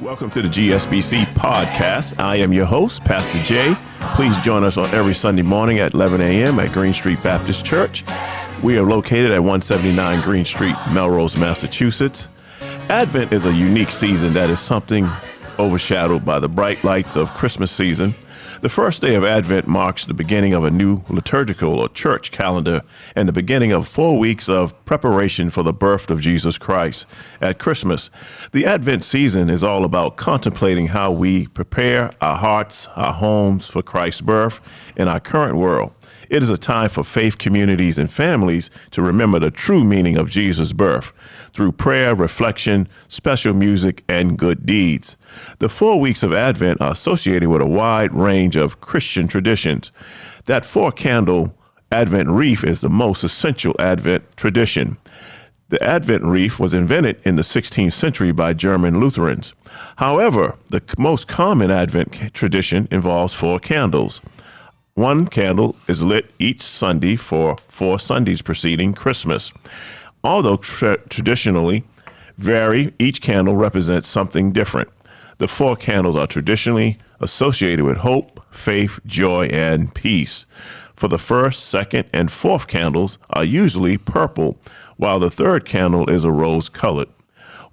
Welcome to the GSBC podcast. I am your host, Pastor Jay. Please join us on every Sunday morning at 11 a.m. at Green Street Baptist Church. We are located at 179 Green Street, Melrose, Massachusetts. Advent is a unique season that is something overshadowed by the bright lights of Christmas season. The first day of Advent marks the beginning of a new liturgical or church calendar and the beginning of 4 weeks of preparation for the birth of Jesus Christ. At Christmas, the Advent season is all about contemplating how we prepare our hearts, our homes for Christ's birth in our current world. It is a time for faith communities and families to remember the true meaning of Jesus' birth through prayer, reflection, special music, and good deeds. The 4 weeks of Advent are associated with a wide range of Christian traditions. That 4-candle Advent wreath is the most essential Advent tradition. The Advent wreath was invented in the 16th century by German Lutherans. However, the most common Advent tradition involves 4 candles. One candle is lit each Sunday for 4 Sundays preceding Christmas. Although traditionally vary, each candle represents something different. The 4 candles are traditionally associated with hope, faith, joy, and peace. For the first, second, and fourth candles are usually purple, while the third candle is a rose-colored.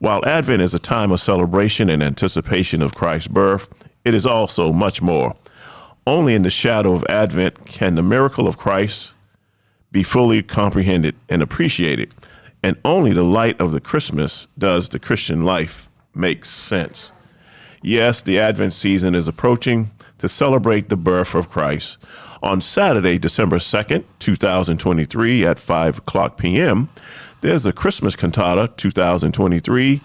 While Advent is a time of celebration and anticipation of Christ's birth, it is also much more. Only in the shadow of Advent can the miracle of Christ be fully comprehended and appreciated, and only the light of the Christmas does the Christian life make sense. Yes, the Advent season is approaching to celebrate the birth of Christ. On Saturday, December 2nd, 2023 at 5 o'clock p.m., there's the Christmas Cantata 2023,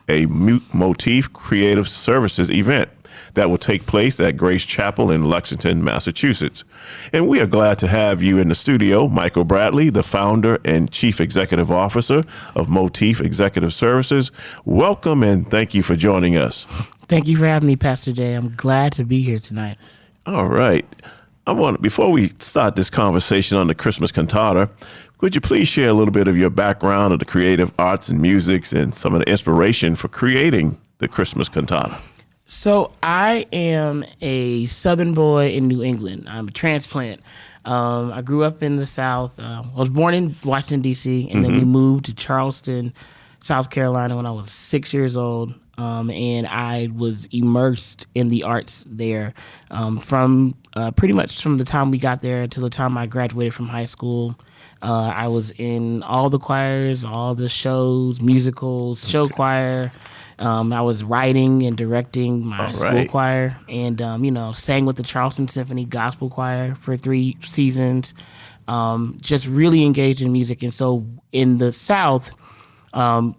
a motif creative services event that will take place at Grace Chapel in Lexington, Massachusetts. And we are glad to have you in the studio, Michael Bradley, the founder and chief executive officer of Motif Executive Services. Welcome and thank you for joining us. Thank you for having me, Pastor Jay. I'm glad to be here tonight. All right. Before we start this conversation on the Christmas Cantata, could you please share a little bit of your background of the creative arts and music and some of the inspiration for creating the Christmas Cantata? So I am a Southern boy in New England. I'm a transplant. I grew up in the South. I was born in Washington, D.C., and then we moved to Charleston, South Carolina when I was 6 years old. And I was immersed in the arts there from pretty much from the time we got there until the time I graduated from high school. I was in all the choirs, all the shows, musicals, show choir. I was writing and directing my school choir and, sang with the Charleston Symphony Gospel Choir for 3 seasons, just really engaged in music. And so in the South,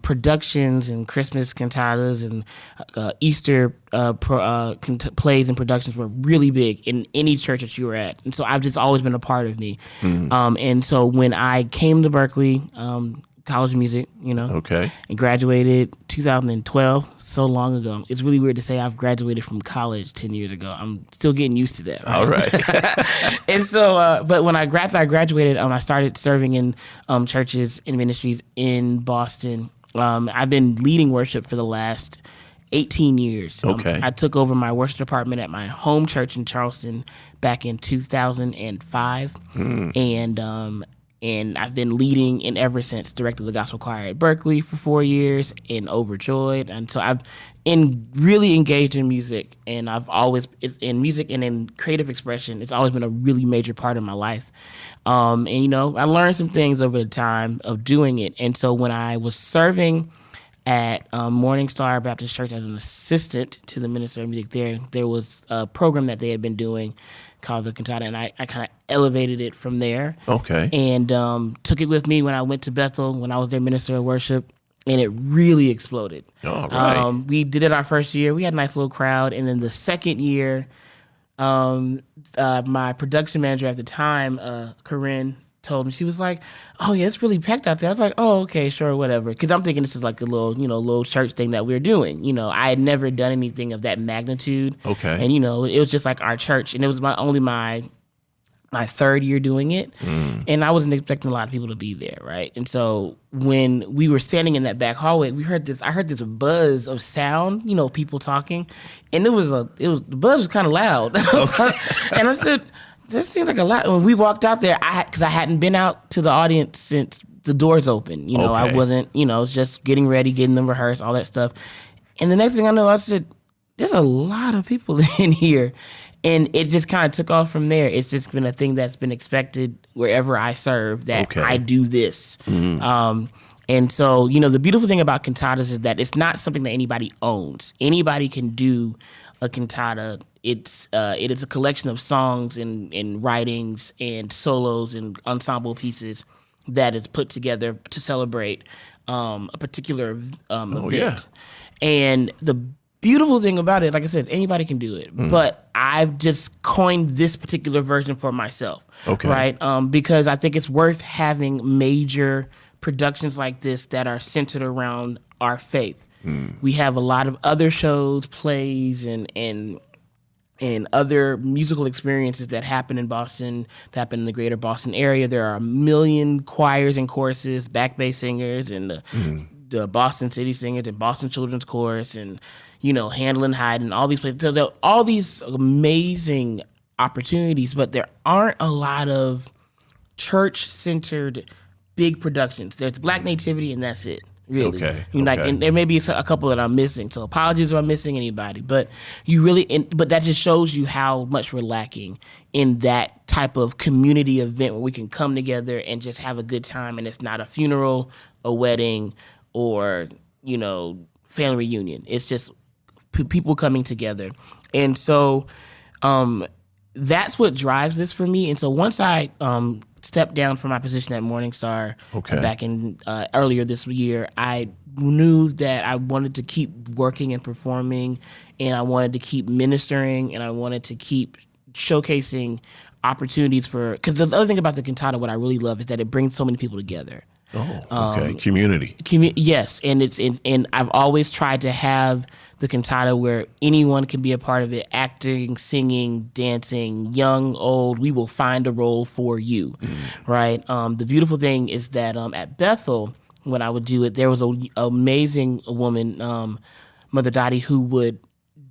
productions and Christmas cantatas and Easter plays and productions were really big in any church that you were at. And so I've just always been a part of me. And so when I came to Berkeley, College of Music, and graduated 2012, so long ago. It's really weird to say I've graduated from college 10 years ago. I'm still getting used to that. Right? All right. And so, but when I graduated, I started serving in churches and ministries in Boston. I've been leading worship for the last 18 years. I took over my worship department at my home church in Charleston back in 2005. And I've been leading and ever since directed the gospel choir at Berkeley for 4 years and overjoyed. And so I've really engaged in music, and I've always, in music and in creative expression, it's always been a really major part of my life. I learned some things over the time of doing it. And so when I was serving at Morning Star Baptist Church as an assistant to the minister of music there was a program that they had been doing called the Cantata, and I kind of elevated it from there. Okay. And took it with me when I went to Bethel, when I was their minister of worship, and it really exploded. All right. We did it our first year. We had a nice little crowd, and then the second year, my production manager at the time, Corinne, told me, she was like, "Oh yeah, it's really packed out there." I was like, "Oh, okay, sure, whatever." Because I'm thinking this is like a little church thing that we're doing. I had never done anything of that magnitude. Okay. And it was just like our church, and it was my my third year doing it, and I wasn't expecting a lot of people to be there, right? And so when we were standing in that back hallway, I heard this buzz of sound, people talking, and the buzz was kind of loud. And I said, this seems like a lot. When we walked out there, because I hadn't been out to the audience since the doors opened. I wasn't, I was just getting ready, getting them rehearsed, all that stuff. And the next thing I know, I said, there's a lot of people in here. And it just kind of took off from there. It's just been a thing that's been expected wherever I serve, that I do this. And so, the beautiful thing about cantatas is that it's not something that anybody owns. Anybody can do a cantata. It is a collection of songs and writings and solos and ensemble pieces that is put together to celebrate a particular event. Yeah. And the beautiful thing about it, like I said, anybody can do it, but I've just coined this particular version for myself, right? Because I think it's worth having major productions like this that are centered around our faith. We have a lot of other shows, plays, and other musical experiences that happen in Boston, that happen in the greater Boston area. There are a million choirs and choruses, back bay singers, and the Boston City Singers and Boston Children's Chorus, and Handel and Hyde, and all these places. So there are all these amazing opportunities, but there aren't a lot of church-centered big productions. There's Black Nativity, and that's it. Really, and there may be a couple that I'm missing. So apologies if I'm missing anybody, but but that just shows you how much we're lacking in that type of community event where we can come together and just have a good time, and it's not a funeral, a wedding, or family reunion. It's just people coming together, and so that's what drives this for me. And so once I stepped down from my position at Morningstar back in earlier this year, I knew that I wanted to keep working and performing, and I wanted to keep ministering, and I wanted to keep showcasing opportunities because the other thing about the cantata, what I really love is that it brings so many people together. Community. Yes, and I've always tried to have the cantata where anyone can be a part of it, acting, singing, dancing, young, old. We will find a role for you, right? The beautiful thing is that at Bethel, when I would do it, there was an amazing woman, Mother Dottie, who would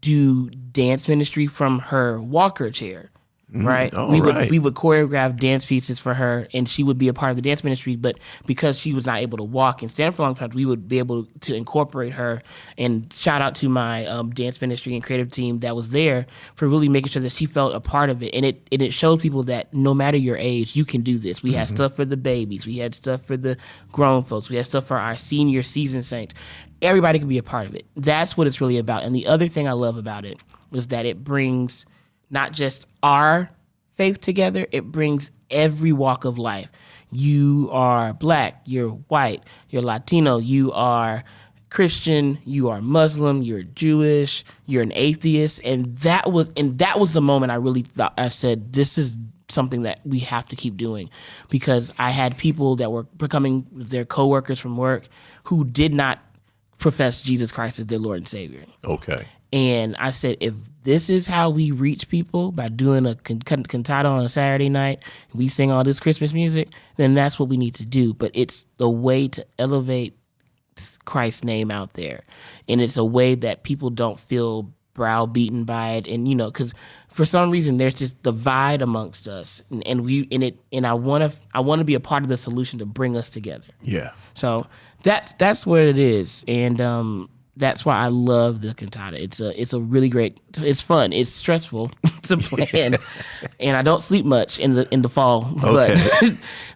do dance ministry from her walker chair. Right, we would choreograph dance pieces for her, and she would be a part of the dance ministry. But because she was not able to walk and stand for a long time, we would be able to incorporate her. And shout out to my dance ministry and creative team that was there for really making sure that she felt a part of it. And it showed people that no matter your age, you can do this. We had stuff for the babies, we had stuff for the grown folks, we had stuff for our senior season saints. Everybody can be a part of it. That's what it's really about. And the other thing I love about it was that it brings not just our faith together, it brings every walk of life. You are Black, you're white, you're Latino, you are Christian, you are Muslim, you're Jewish, you're an atheist. And that was the moment I really thought, I said, this is something that we have to keep doing, because I had people that were becoming their coworkers from work who did not profess Jesus Christ as their Lord and Savior. And I said, if this is how we reach people, by doing a cantata on a Saturday night, we sing all this Christmas music, then that's what we need to do. But it's the way to elevate Christ's name out there. And it's a way that people don't feel browbeaten by it. And, because for some reason there's just divide amongst us. And I want to be a part of the solution to bring us together. Yeah. So that's what it is. And that's why I love the cantata. It's a really great. It's fun. It's stressful to plan, and I don't sleep much in the fall.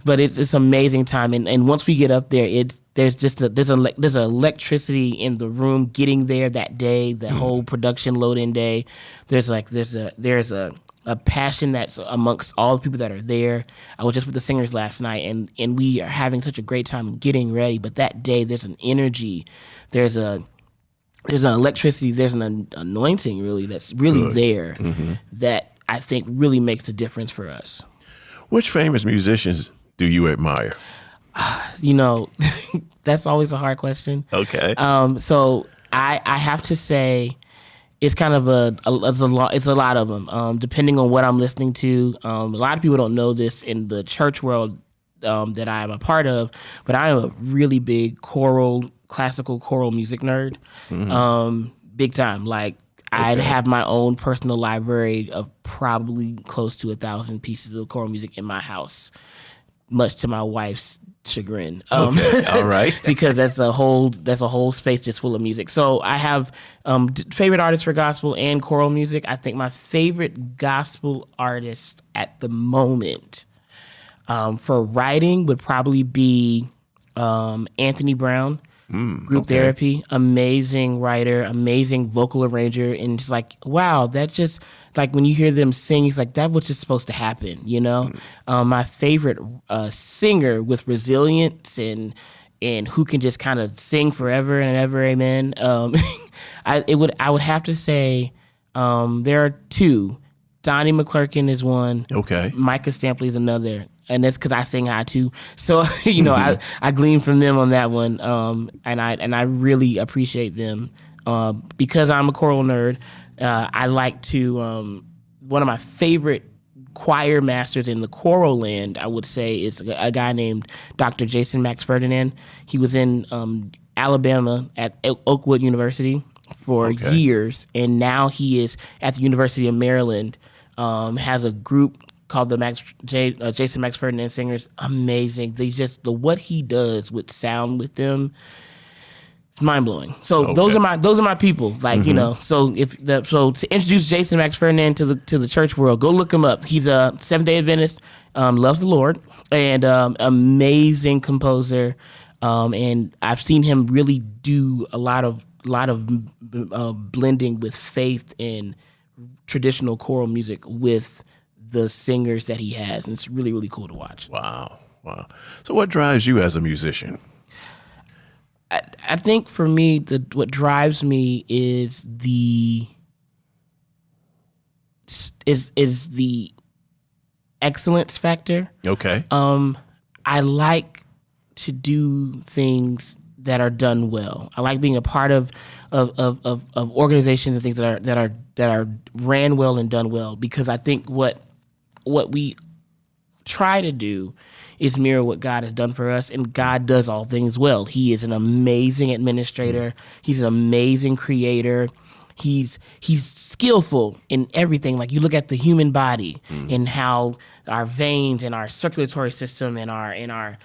But it's an amazing time. And once we get up there, there's electricity in the room getting there that day. The whole production load-in day. There's a passion that's amongst all the people that are there. I was just with the singers last night, and we are having such a great time getting ready. But that day, there's an energy. There's an electricity, there's an anointing really that's really there that I think really makes a difference for us. Which famous musicians do you admire? That's always a hard question. Okay. So I have to say It's kind of it's a lot of them. Depending on what I'm listening to. A lot of people don't know this in the church world that I am a part of, but I am a really big classical choral music nerd. Big time. Like I'd have my own personal library of probably close to 1,000 pieces of choral music in my house, much to my wife's chagrin. All right. Because that's a whole space just full of music. So I have favorite artists for gospel and choral music. I think my favorite gospel artist at the moment for writing would probably be Anthony Brown. Group Therapy, amazing writer, amazing vocal arranger, and just like, wow, that just, like when you hear them sing, it's like that was just supposed to happen, you know? My favorite singer with resilience and who can just kind of sing forever and ever, amen. I would have to say there are two. Donnie McClurkin is one. Okay. Micah Stampley is another. And that's because I sing high too. So, I glean from them on that one. And I really appreciate them. Because I'm a choral nerd, I like to, one of my favorite choir masters in the choral land, I would say, is a guy named Dr. Jason Max Ferdinand. He was in Alabama at Oakwood University for years. And now he is at the University of Maryland, has a group called the Jason Max Ferdinand Singers. Amazing. What he does with sound with them, it's mind blowing. So those are my people. Like, so to introduce Jason Max Ferdinand to the church world, go look him up. He's a Seventh-day Adventist, loves the Lord, and amazing composer. And I've seen him really do a lot of blending with faith and traditional choral music with the singers that he has, and it's really, really cool to watch. Wow. So what drives you as a musician? I think for me, what drives me is the excellence factor. Okay. I like to do things that are done well. I like being a part of organizations and things that are ran well and done well, because I think what we try to do is mirror what God has done for us, and God does all things well. He is an amazing administrator. He's an amazing creator. He's skillful in everything. Like, you look at the human body and how our veins and our circulatory system and our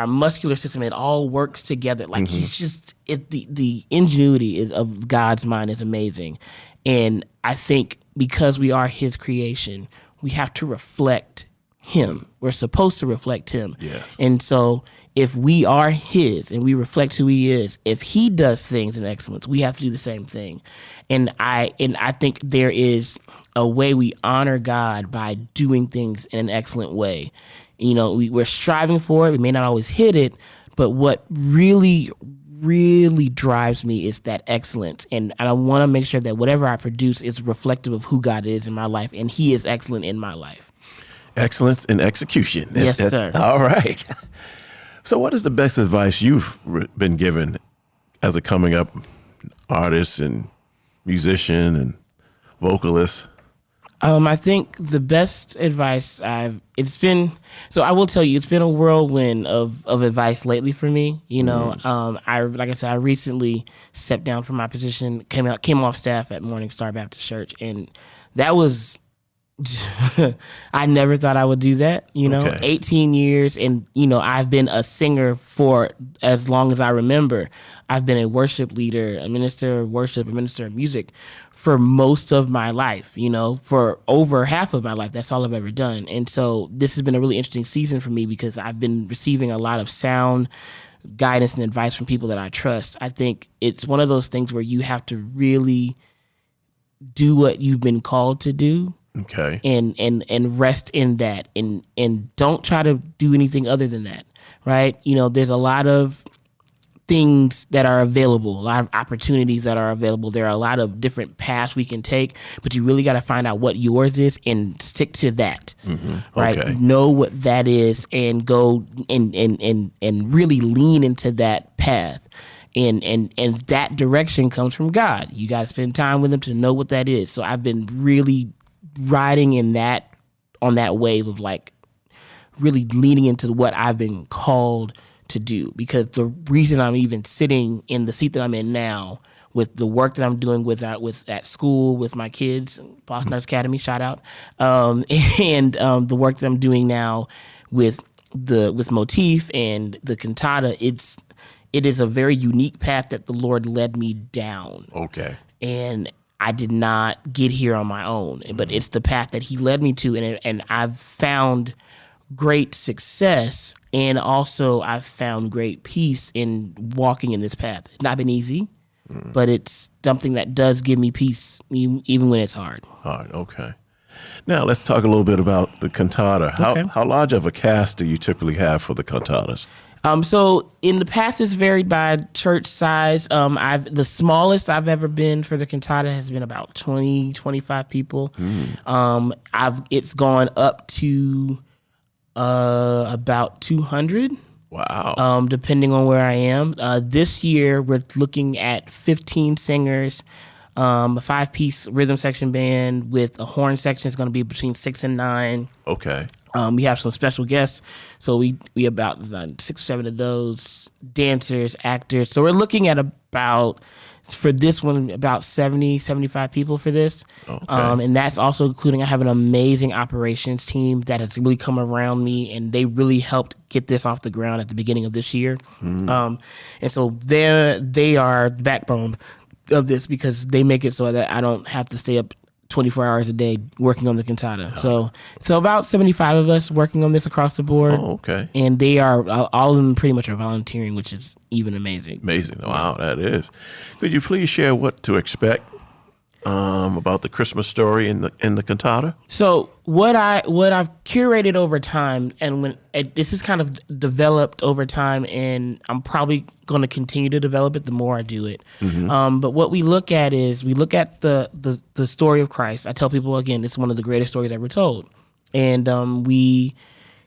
muscular system, it all works together. Like, he's just the ingenuity of God's mind is amazing. And I think because we are his creation, we have to reflect him. We're supposed to reflect him. Yeah. And so if we are his and we reflect who he is, if he does things in excellence, we have to do the same thing. And I think there is a way we honor God by doing things in an excellent way. We're striving for it. We may not always hit it, but what really drives me is that excellence. And I want to make sure that whatever I produce is reflective of who God is in my life, and he is excellent in my life. Excellence in execution. Yes, sir. All right. So what is the best advice you've been given as a coming up artist and musician and vocalist? I think the best advice I will tell you, it's been a whirlwind of advice lately for me. I recently stepped down from my position, came off staff at Morning Star Baptist Church, and that was, I never thought I would do that, 18 years. And, I've been a singer for as long as I remember. I've been a worship leader, a minister of worship, a minister of music for most of my life, for over half of my life. That's all I've ever done. And so this has been a really interesting season for me, because I've been receiving a lot of sound guidance and advice from people that I trust. I think it's one of those things where you have to really do what you've been called to do. Okay. And rest in that, and don't try to do anything other than that, right? There's a lot of things that are available, a lot of opportunities that are available. There are a lot of different paths we can take, but you really got to find out what yours is and stick to that, right? Okay. Know what that is and go and really lean into that path. and that direction comes from God. You got to spend time with him to know what that is. So I've been really riding on that wave of like really leaning into what I've been called to do, because the reason I'm even sitting in the seat that I'm in now with the work that I'm doing with at school with my kids, Boston Arts Academy, shout out, and the work that I'm doing now with Motif and the cantata, it is a very unique path that the Lord led me down. Okay. And I did not get here on my own, but it's the path that he led me to, and I've found great success, and also I've found great peace in walking in this path. It's not been easy, but it's something that does give me peace, even when it's hard. Hard, okay. Now let's talk a little bit about the cantata. How large of a cast do you typically have for the cantatas? So in the past, it's varied by church size. The smallest I've ever been for the cantata has been about 20, 25 people. It's gone up to about 200. Wow. Depending on where I am. This year, we're looking at 15 singers, a 5-piece rhythm section band with a horn section. It's going to be between 6 and 9. Okay. We have some special guests, so we about 6 or 7 of those, dancers, actors. So we're looking at about, for this one, about 70, 75 people for this. Okay. And that's also including, I have an amazing operations team that has really come around me, and they really helped get this off the ground at the beginning of this year. And so they are the backbone of this, because they make it so that I don't have to stay up 24 hours a day working on the cantata. So about 75 of us working on this across the board. Oh, okay. And they are, all of them pretty much are volunteering, which is even amazing. Amazing. Wow, that is. Could you please share what to expect about the Christmas story in the cantata? So what I've curated over time, and this is kind of developed over time, and I'm probably going to continue to develop it the more I do it. But what we look at is the story of Christ. I tell people, again, it's one of the greatest stories ever told, and we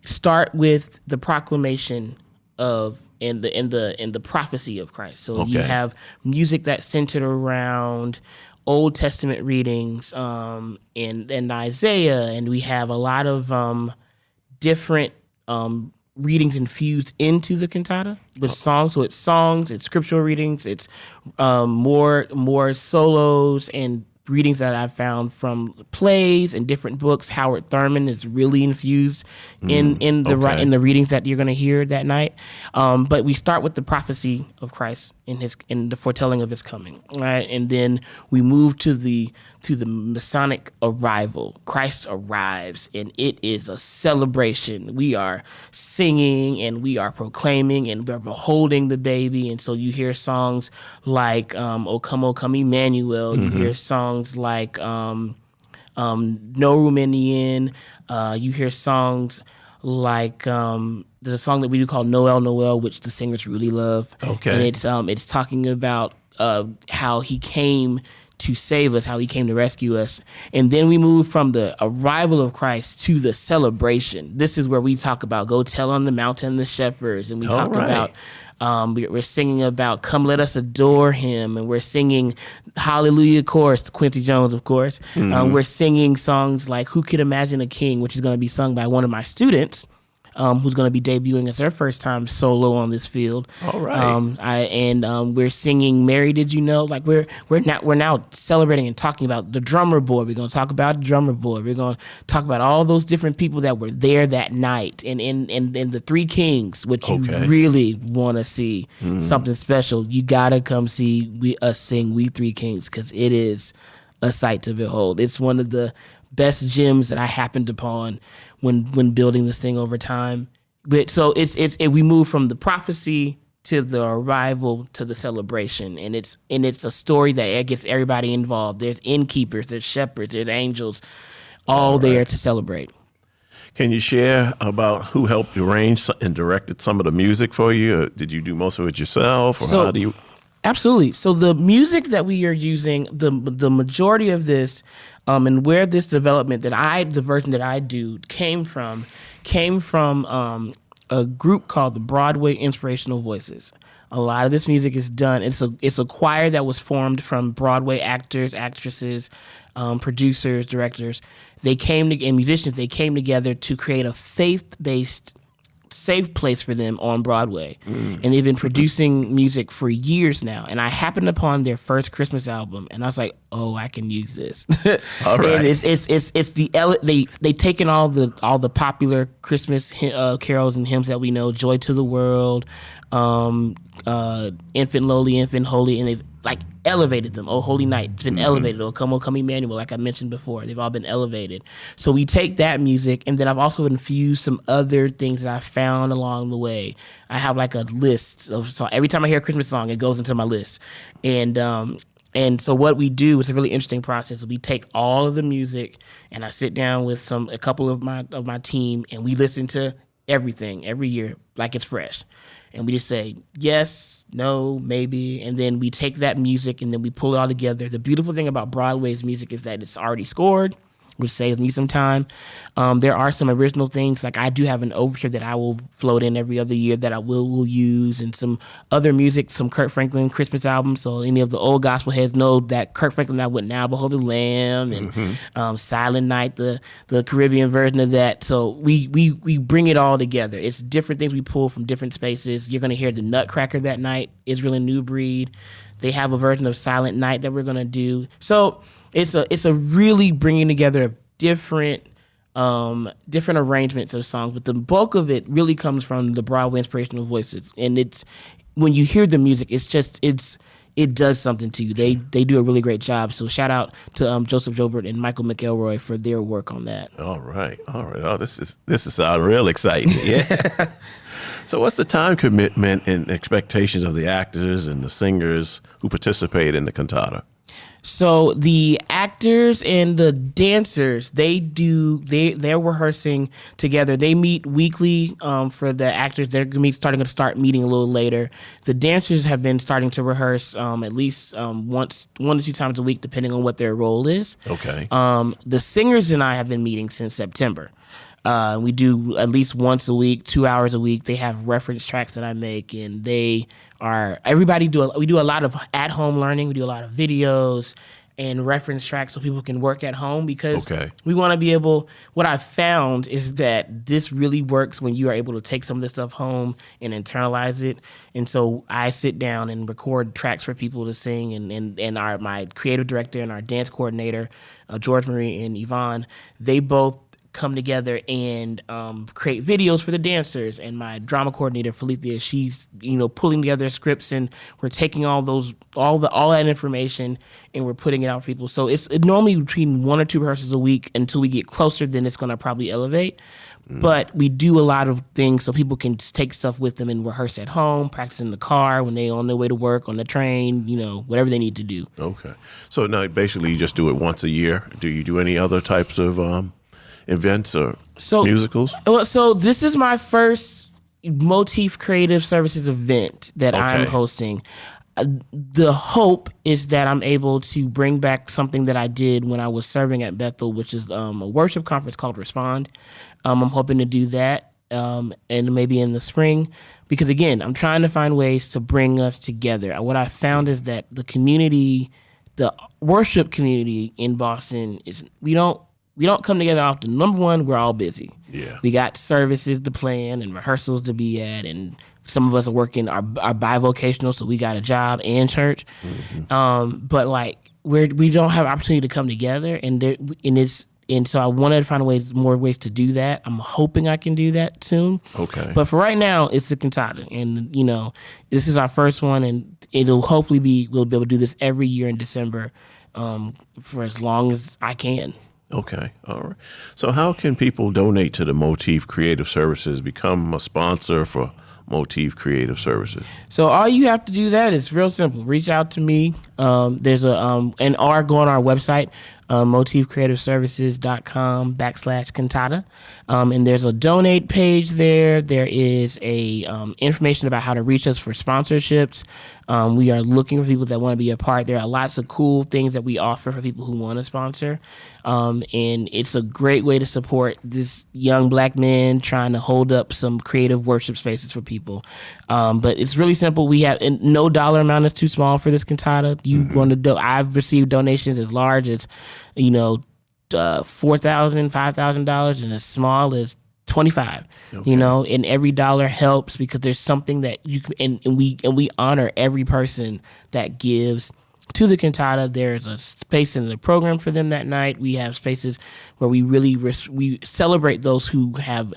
start with the proclamation of in the prophecy of Christ. So you have music that's centered around Old Testament readings and Isaiah, and we have a lot of different readings infused into the cantata with songs. So it's songs, it's scriptural readings, it's more solos and readings that I've found from plays and different books. Howard Thurman is really infused in the readings that you're going to hear that night. But we start with the prophecy of Christ in the foretelling of his coming, right? And then we move to the Masonic arrival. Christ arrives, and it is a celebration. We are singing and we are proclaiming and we're beholding the baby. And so you hear songs like O Come Emmanuel. You hear songs like No Room in the Inn. You hear songs like there's a song that we do called Noel Noel, which the singers really love. Okay. And it's talking about how he came to save us, how he came to rescue us. And then we move from the arrival of Christ to the celebration. This is where we talk about go tell on the mountain the shepherds, and we talk about we're singing about come let us adore him, and we're singing Hallelujah chorus, Quincy Jones, of course. We're singing songs like Who Could Imagine a King, which is going to be sung by one of my students, who's going to be debuting as their first time solo on this field. All right. We're singing Mary Did You Know? Like we're now celebrating and talking about the drummer boy. We're going to talk about the drummer boy. We're going to talk about all those different people that were there that night, and the Three Kings, which you really want to see something special. You got to come see us sing We Three Kings, because it is a sight to behold. It's one of the best gems that I happened upon when building this thing over time. But so we move from the prophecy to the arrival to the celebration, and it's a story that gets everybody involved. There's innkeepers, there's shepherds, there's angels, all there to celebrate. Can you share about who helped arrange and directed some of the music for you? Or did you do most of it yourself, or how do you? Absolutely. So the music that we are using, the majority of this, and where this development the version that I do came from a group called the Broadway Inspirational Voices. A lot of this music is done. It's a choir that was formed from Broadway actors, actresses, producers, directors. And musicians. They came together to create a faith-based safe place for them on Broadway. And they've been producing music for years now. And I happened upon their first Christmas album, and I was like, oh, I can use this. All right. And they've taken all the popular Christmas carols and hymns that we know, Joy to the World, Infant Lowly, Infant Holy, and they've like elevated them. Oh, Holy Night, it's been elevated. Oh, Come, Emmanuel, like I mentioned before. They've all been elevated. So we take that music, and then I've also infused some other things that I found along the way. I have like a list of songs. Every time I hear a Christmas song, it goes into my list. And so what we do is a really interesting process. We take all of the music, and I sit down with a couple of my team, and we listen to everything every year like it's fresh. And we just say yes, no, maybe, and then we take that music and then we pull it all together. The beautiful thing about Broadway's music is that it's already scored, which saves me some time. There are some original things, like I do have an overture that I will float in every other year that I will use, and some other music, some Kirk Franklin Christmas albums. So any of the old gospel heads know that Kirk Franklin, I Would Now Behold the Lamb, and Silent Night, the Caribbean version of that. So we bring it all together. It's different things we pull from different spaces. You're going to hear the Nutcracker that night, Israel and New Breed. They have a version of Silent Night that we're going to do. So it's a really bringing together of different arrangements of songs, but the bulk of it really comes from the Broadway Inspirational Voices. And it's when you hear the music, it does something to you. They do a really great job. So shout out to Joseph Jobert and Michael McElroy for their work on that. All right. Oh, this is real exciting. Yeah. So what's the time commitment and expectations of the actors and the singers who participate in the cantata? So the actors and the dancers, they're rehearsing together. They meet weekly for the actors. They're going to start meeting a little later. The dancers have been starting to rehearse at least one to two times a week, depending on what their role is. Okay. The singers and I have been meeting since September. We do at least once a week, 2 hours a week. They have reference tracks that I make, and we do a lot of at-home learning. We do a lot of videos and reference tracks so people can work at home, because we want to be able, what I've found is that this really works when you are able to take some of this stuff home and internalize it. And so I sit down and record tracks for people to sing, and my creative director and our dance coordinator, George Marie and Yvonne, they both come together and create videos for the dancers. And my drama coordinator, Felicia, she's pulling together scripts, and we're taking all that information and we're putting it out for people. So it's normally between 1 or 2 rehearsals a week until we get closer. Then it's going to probably elevate. But we do a lot of things so people can take stuff with them and rehearse at home, practice in the car, when they're on their way to work, on the train, whatever they need to do. Okay. So now basically you just do it once a year. Do you do any other types of events or musicals? Well, so this is my first Motif Creative Services event that I'm hosting. The hope is that I'm able to bring back something that I did when I was serving at Bethel, which is a worship conference called Respond. I'm hoping to do that and maybe in the spring, because again, I'm trying to find ways to bring us together. What I found is that the community, the worship community in Boston, we don't come together often. Number one, we're all busy. Yeah. We got services to plan and rehearsals to be at, and some of us are working, are bivocational, so we got a job and church. But like we don't have opportunity to come together, and so I wanted to find more ways to do that. I'm hoping I can do that soon. Okay. But for right now, it's the cantata, and this is our first one, and it'll hopefully we'll be able to do this every year in December for as long as I can. Okay. All right. So how can people donate to the Motif Creative Services, become a sponsor for Motif Creative Services? So all you have to do that is real simple. Reach out to me. There's go on our website, motifcreativeservices.com/cantata. And there's a donate page there. There is a information about how to reach us for sponsorships. We are looking for people that want to be a part. There are lots of cool things that we offer for people who want to sponsor. And it's a great way to support this young black man trying to hold up some creative worship spaces for people. But it's really simple. We have, and no dollar amount is too small for this cantata. You want to I've received donations as large as, $4,000, $5,000, and as small as 25. Okay. And every dollar helps because there's something that you can, and we honor every person that gives to the cantata. There's a space in the program for them that night. We have spaces where we really we celebrate those who have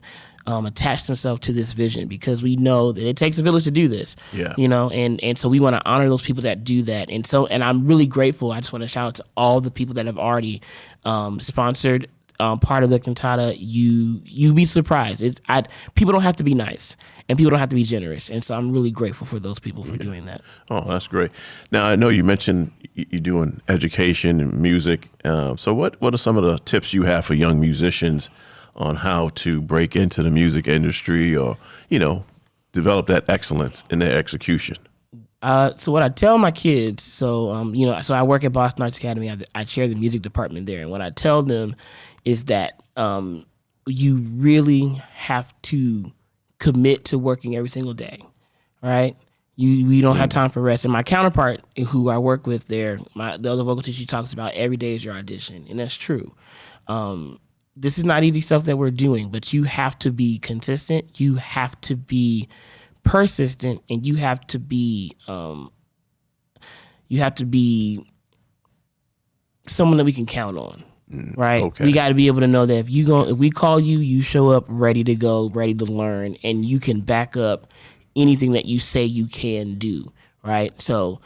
attached themselves to this vision, because we know that it takes a village to do this. Yeah. And so we want to honor those people that do that. And I'm really grateful. I just want to shout out to all the people that have already sponsored part of the cantata. You be surprised. People don't have to be nice, and people don't have to be generous, and so I'm really grateful for those people for doing that. Oh, that's great. Now I know you mentioned you're doing education and music. So what are some of the tips you have for young musicians on how to break into the music industry, or develop that excellence in their execution? So what I tell my kids, so I work at Boston Arts Academy. I chair the music department there, and what I tell them is that you really have to commit to working every single day, right? We don't have time for rest. And my counterpart, who I work with there, the other vocal teacher, she talks about every day is your audition, and that's true. This is not easy stuff that we're doing, but you have to be consistent. You have to be persistent, and you have to be someone that we can count on. Right. Okay. We got to be able to know that if we call you, you show up ready to go, ready to learn, and you can back up anything that you say you can do. Right. So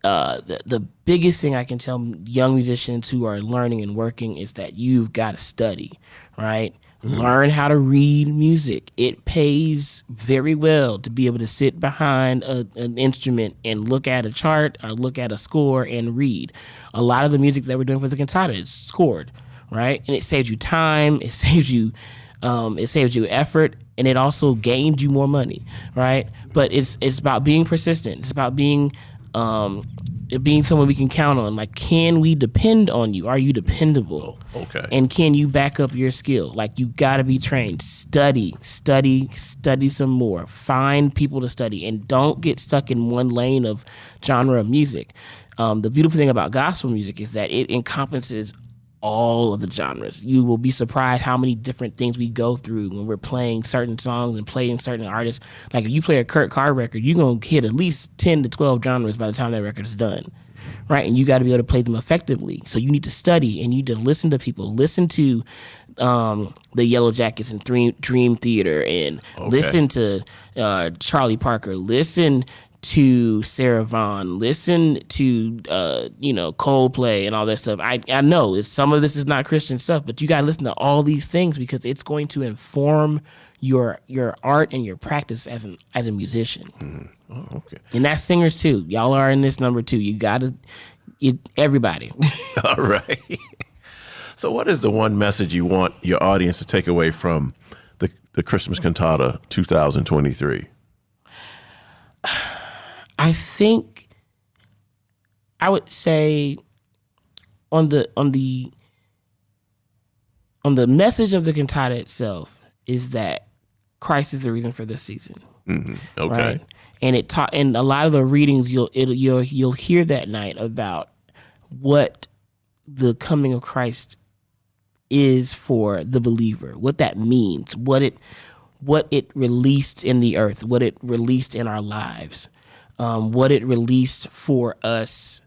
the biggest thing I can tell young musicians who are learning and working is that you've got to study. Right. Learn how to read music. It pays very well to be able to sit behind an instrument and look at a chart or look at a score and read. A lot of the music that we're doing for the cantata is scored, right? And it saves you time. It saves you effort, and it also gains you more money, right? But it's about being persistent. It's about being someone we can count on. Like, can we depend on you? Are you dependable? Okay. And can you back up your skill? Like, you got to be trained. Study some more. Find people to study, and don't get stuck in one lane of genre of music. The beautiful thing about gospel music is that it encompasses all of the genres. You will be surprised how many different things we go through when we're playing certain songs and playing certain artists. Like, if you play a Kurt Carr record, you're going to hit at least 10 to 12 genres by the time that record is done, right? And you got to be able to play them effectively. So you need to study, and you need to listen to people. Listen to the Yellow Jackets and Dream Theater, and listen to Charlie Parker. Listen to Sarah Vaughan, listen to Coldplay and all that stuff. I know some of this is not Christian stuff, but you gotta listen to all these things because it's going to inform your art and your practice as a musician. Mm-hmm. Oh, okay. And that's singers too. Y'all are in this number too. You gotta everybody. All right. So what is the one message you want your audience to take away from the Christmas Cantata 2023? I think I would say on the message of the cantata itself is that Christ is the reason for this season. Mm-hmm. Okay. Right? And and a lot of the readings you'll hear that night about what the coming of Christ is for the believer, what that means, what it released in the earth, what it released in our lives. What it released for us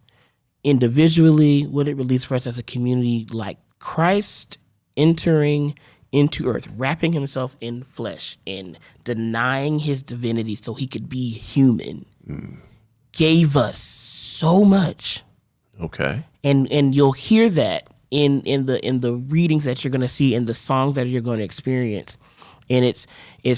individually, what it released for us as a community, like Christ entering into earth, wrapping himself in flesh and denying his divinity so he could be human, gave us so much. Okay. And you'll hear that in the readings that you're going to see, in the songs that you're going to experience. And it's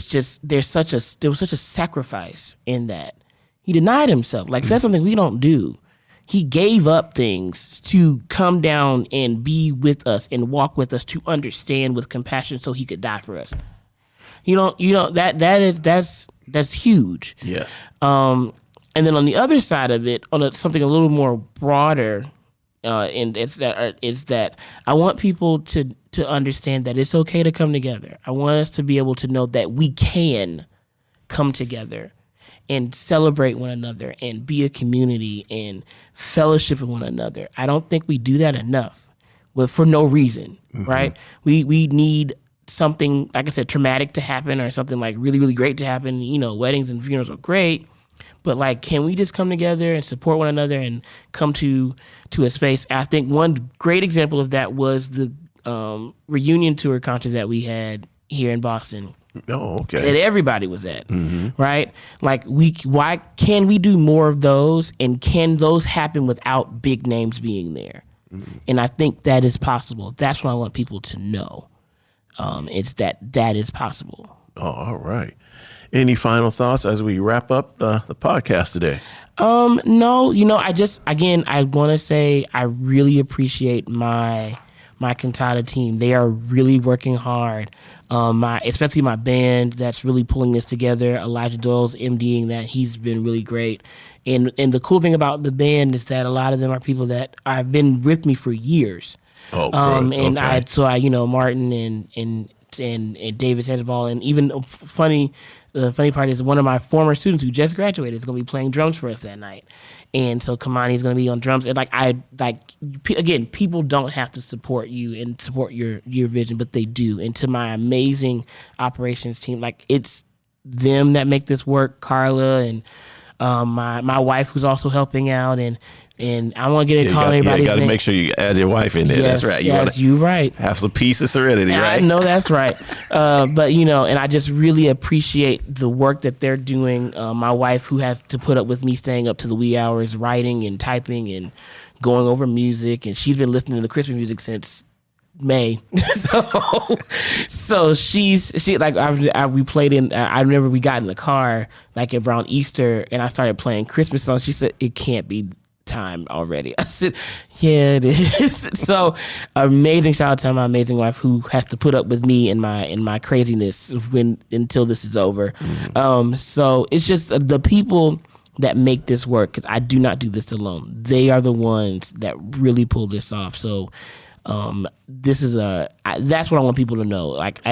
just there was such a sacrifice in that. He denied himself. Like, that's something we don't do. He gave up things to come down and be with us and walk with us, to understand with compassion so he could die for us. That's huge. Yes. And then on the other side of it, something a little more broader, and is that I want people to understand that it's okay to come together. I want us to be able to know that we can come together and celebrate one another and be a community and fellowship with one another. I don't think we do that enough, but for no reason, right? We need something, like I said, traumatic to happen or something like really, really great to happen. You know, weddings and funerals are great, but like, can we just come together and support one another and come to a space? I think one great example of that was the reunion tour concert that we had here in Boston. Oh, okay. That everybody was at, right? Like, why can we do more of those, and can those happen without big names being there? And I think that is possible. That's what I want people to know. It's that is possible. Oh, all right. Any final thoughts as we wrap up the podcast today? No, I want to say I really appreciate my cantata team. They are really working hard. Especially my band that's really pulling this together. Elijah Doyle's MDing that. He's been really great. And the cool thing about the band is that a lot of them are people that have been with me for years. Oh, good. And okay. Martin and David Sandoval, and even the funny part is one of my former students who just graduated is going to be playing drums for us that night. And so Kamani is going to be on drums. And again, people don't have to support you and support your vision, but they do. And to my amazing operations team, like, it's them that make this work. Carla and my wife, who's also helping out, and I want to get in calling everybody's You got to name. make sure you add your wife in there. Yes, That's right. You're right. Have some peace and serenity, right? I know that's right. But, and I just really appreciate the work that they're doing. My wife, who has to put up with me staying up to the wee hours, writing and typing and going over music, and she's been listening to Christmas music since May. so she like we played in. I remember we got in the car like around Easter, and I started playing Christmas songs. She said, "It can't be time already." I said, "Yeah, it is." So amazing shout out to my amazing wife, who has to put up with me and my craziness until this is over. So it's just the people that make this work, because I do not do this alone. They are the ones that really pull this off. So this is that's what I want people to know. Like,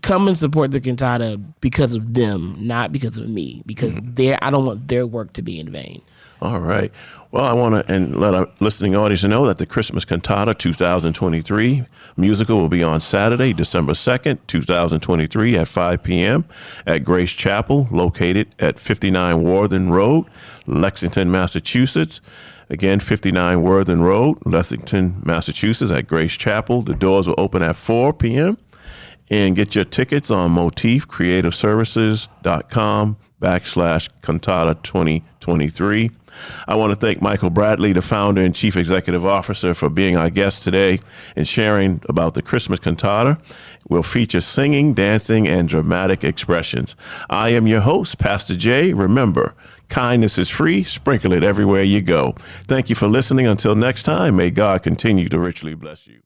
come and support the cantata because of them, not because of me, because I don't want their work to be in vain. All right. Well, I want to let our listening audience know that the Christmas Cantata 2023 musical will be on Saturday, December 2nd, 2023 at 5 p.m. at Grace Chapel, located at 59 Worthing Road, Lexington, Massachusetts. Again, 59 Worthing Road, Lexington, Massachusetts at Grace Chapel. The doors will open at 4 p.m. And get your tickets on motifcreativeservices.com/Cantata 2023. I want to thank Michael Bradley, the founder and chief executive officer, for being our guest today and sharing about the Christmas Cantata. We'll feature singing, dancing, and dramatic expressions. I am your host, Pastor Jay. Remember, kindness is free. Sprinkle it everywhere you go. Thank you for listening. Until next time, may God continue to richly bless you.